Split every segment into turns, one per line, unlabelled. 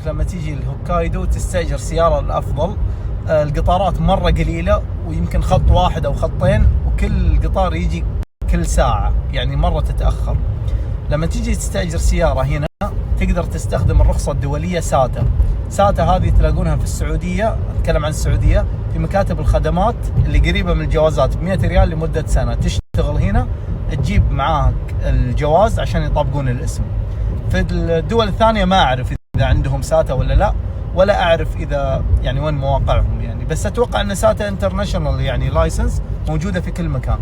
انك لما تيجي الهوكايدو تستأجر سيارة الافضل. القطارات مرة قليلة، ويمكن خط واحد او خطين، وكل قطار يجي كل ساعة، يعني مرة تتأخر. لما تيجي تستأجر سيارة هنا تقدر تستخدم الرخصة الدولية ساتا. ساتا هذه تلاقونها في السعودية، أتكلم عن السعودية، في مكاتب الخدمات اللي قريبة من الجوازات، ب100 ريال لمدة سنة. تشتغل هنا تجيب معاك الجواز عشان يطبقون الاسم. في الدول الثانية ما أعرف إذا عندهم ساتا ولا لا، ولا أعرف إذا يعني وين مواقعهم يعني، بس أتوقع أن ساتا انترناشونال يعني لايسنس موجودة في كل مكان.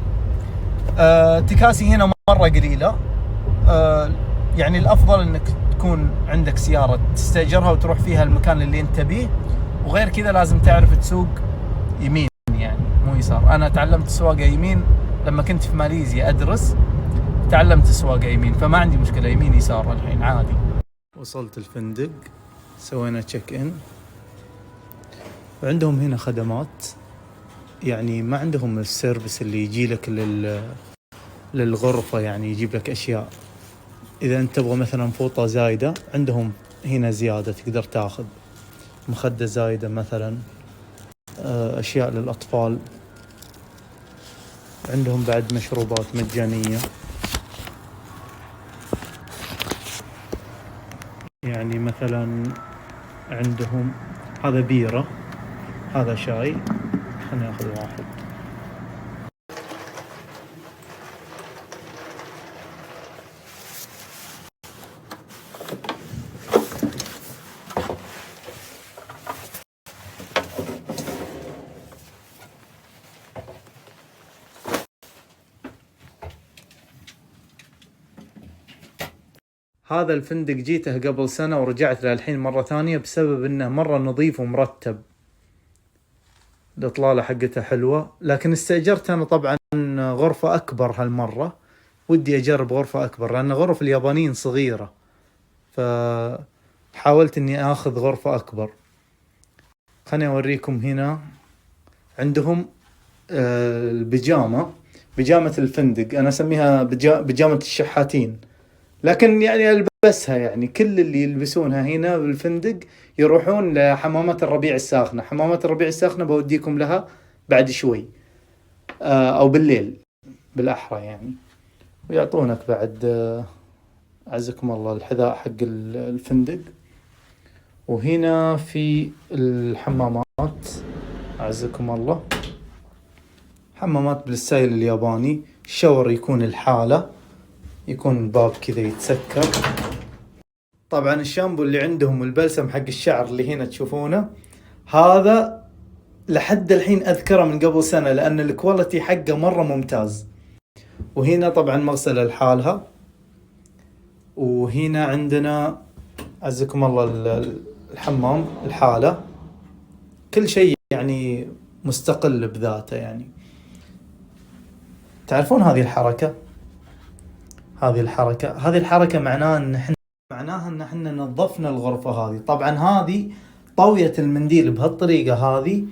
تكاسي هنا مرة قليلة. يعني الأفضل أنك تكون عندك سيارة تستأجرها وتروح فيها المكان اللي أنت تبيه، وغير كذا لازم تعرف تسوق يمين يعني مو يسار. أنا تعلمت السواقة يمين لما كنت في ماليزيا أدرس، تعلمت السواقة يمين، فما عندي مشكلة يمين يسار الحين عادي. وصلت الفندق، سوينا تشيك إن، وعندهم هنا خدمات، يعني ما عندهم السيرفيس اللي يجي لك للغرفة، يعني يجيب لك أشياء. إذا أنت تبغى مثلا فوطة زايدة عندهم هنا زيادة، تقدر تاخذ مخدة زايدة مثلا، أشياء للأطفال. عندهم بعد مشروبات مجانية، يعني مثلا عندهم هذا بيرة، هذا شاي. خلينا ناخذ واحد. هذا الفندق جيته قبل سنة ورجعت له الحين مرة ثانية، بسبب انه مرة نظيف ومرتب، الإطلالة حقته حلوة. لكن استأجرت أنا طبعا غرفة أكبر هالمرة، ودي أجرب غرفة أكبر لأن غرف اليابانيين صغيرة، فحاولت إني أخذ غرفة أكبر. خليني أوريكم هنا عندهم البيجامة، بيجامة الفندق، أنا أسميها بيجامة الشحاتين، لكن يعني ألبسها، يعني كل اللي يلبسونها هنا بالفندق يروحون لحمامات الربيع الساخنة. حمامات الربيع الساخنة بوديكم لها بعد شوي، أو بالليل بالأحرى يعني. ويعطونك بعد عزكم الله الحذاء حق الفندق. وهنا في الحمامات عزكم الله، حمامات بالستايل الياباني. الشاور يكون الحالة، يكون الباب كذا يتسكر. طبعا الشامبو اللي عندهم البلسم حق الشعر اللي هنا تشوفونه، هذا لحد الحين أذكره من قبل سنة، لأن الكواليتي حقه مرة ممتاز. وهنا طبعا مغسلة لحالها. وهنا عندنا عزكم الله الحمام الحالة، كل شيء يعني مستقل بذاته. يعني تعرفون هذه الحركة، هذه الحركة معناها ان احنا نظفنا الغرفة هذه. طبعا هذه طاوية المنديل بهالطريقة هذه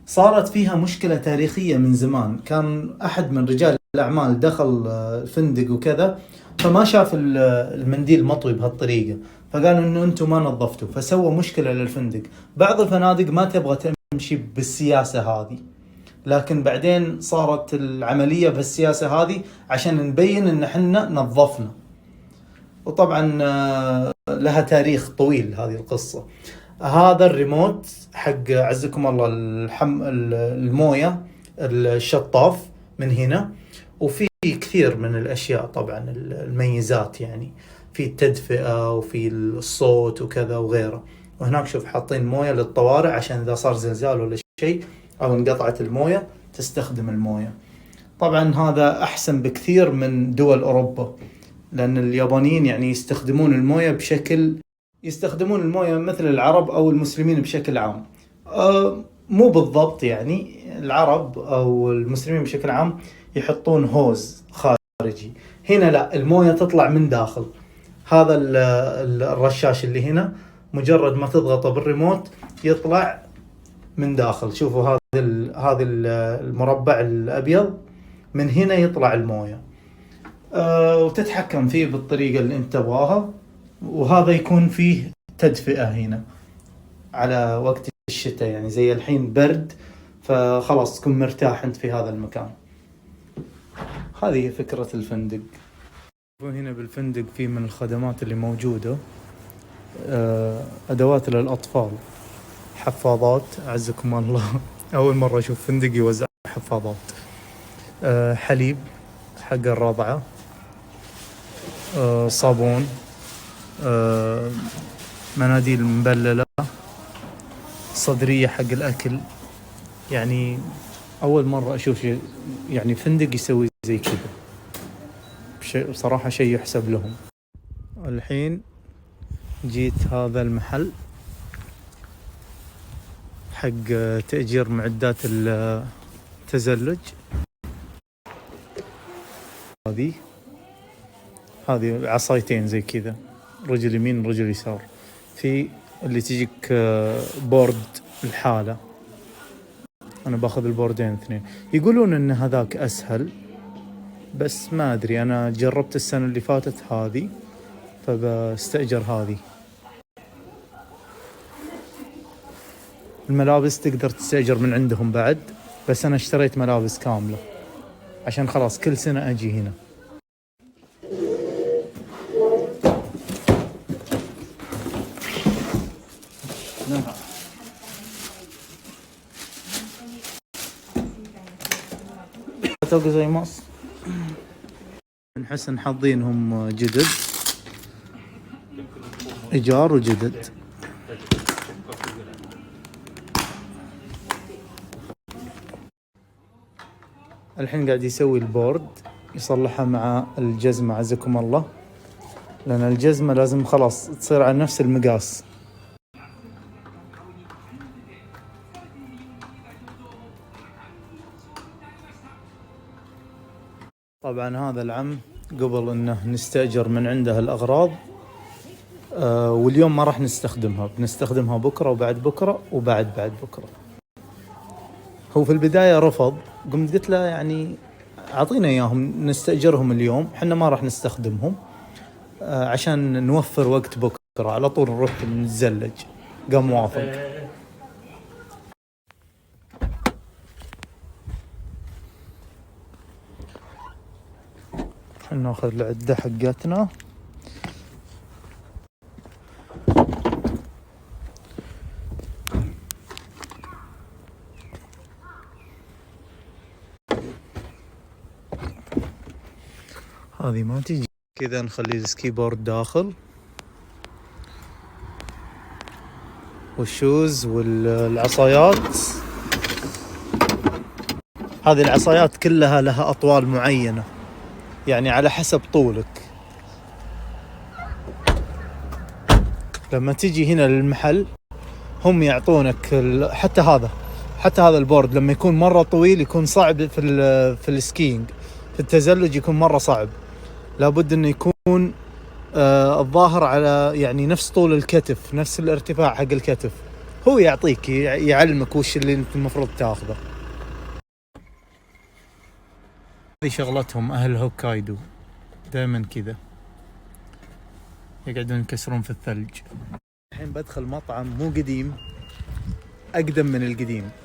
صارت فيها مشكلة تاريخية من زمان. كان احد من رجال الاعمال دخل الفندق وكذا، فما شاف المنديل مطوي بهالطريقة، فقالوا انه انتم ما نظفتوا، فسووا مشكلة للفندق. بعض الفنادق ما تبغى تمشي بالسياسة هذه، لكن بعدين صارت العملية بالسياسة هذه عشان نبين ان احنا نظفنا. وطبعا لها تاريخ طويل هذه القصة. هذا الريموت حق عزكم الله الموية الشطاف من هنا، وفي كثير من الأشياء طبعا الميزات، يعني في التدفئة وفي الصوت وكذا وغيره. وهناك شوف حاطين موية للطوارئ عشان إذا صار زلزال ولا شيء أو انقطعت الموية تستخدم الموية. طبعا هذا أحسن بكثير من دول أوروبا، لأن اليابانيين يعني يستخدمون الموية مثل العرب أو المسلمين بشكل عام. مو بالضبط، يعني العرب أو المسلمين بشكل عام يحطون هوز خارجي، هنا لا، الموية تطلع من داخل. هذا الرشاش اللي هنا مجرد ما تضغطه بالريموت يطلع من داخل. شوفوا هذا المربع الأبيض، من هنا يطلع الموية، وتتحكم فيه بالطريقة اللي انت تبغاها. وهذا يكون فيه تدفئة هنا، على وقت الشتاء، يعني زي الحين برد، فخلاص تكون مرتاح انت في هذا المكان. هذه هي فكرة الفندق. وهنا بالفندق في من الخدمات اللي موجودة أدوات للأطفال، حفاضات، أعزكم الله. أول مرة أشوف فندق يوزع حفاضات. حليب حق الرضعة، صابون، مناديل مبللة، صدرية حق الأكل. يعني أول مرة أشوف شيء، يعني فندق يسوي زي كذا، بصراحة شيء يحسب لهم. الحين جيت هذا المحل حق تأجير معدات التزلج. هذه عصايتين زي كذا، رجل يمين رجل يسار. في اللي تجيك بورد الحالة، أنا باخذ البوردين اثنين. يقولون إن هذاك أسهل، بس ما أدري، أنا جربت السنة اللي فاتت هذه، فبستأجر هذه. الملابس تقدر تستأجر من عندهم بعد، بس أنا اشتريت ملابس كاملة عشان خلاص كل سنة أجي هنا. زي مصر من حسن حظينهم جدد، إيجار وجدد. الحين قاعد يسوي البورد، يصلحها مع الجزمة عزكم الله، لأن الجزمة لازم خلاص تصير على نفس المقاس. طبعا هذا العم قبل انه نستأجر من عنده الأغراض، واليوم ما راح نستخدمها، بنستخدمها بكرة وبعد بكرة وبعد بكرة. هو في البداية رفض، قمت قلت له يعني أعطينا إياهم نستأجرهم اليوم، حنا ما راح نستخدمهم عشان نوفر وقت بكرة على طول نروح نتزلج. قام موافق. ناخذ العدة حقتنا. هذه ما تيجي كذا، نخلي السكي بورد داخل، والشوز والعصايات. هذه العصايات كلها لها أطوال معينة، يعني على حسب طولك. لما تيجي هنا للمحل هم يعطونك حتى هذا البورد لما يكون مرة طويل يكون صعب في السكينج، في التزلج يكون مرة صعب. لابد انه يكون الظاهر على يعني نفس طول الكتف، نفس الارتفاع حق الكتف. هو يعطيك يعلمك وش اللي انت المفروض تاخذه. هذه شغلتهم أهل هوكايدو، دائما كذا يقعدون يكسرون في الثلج. الحين بدخل مطعم مو قديم، أقدم من القديم.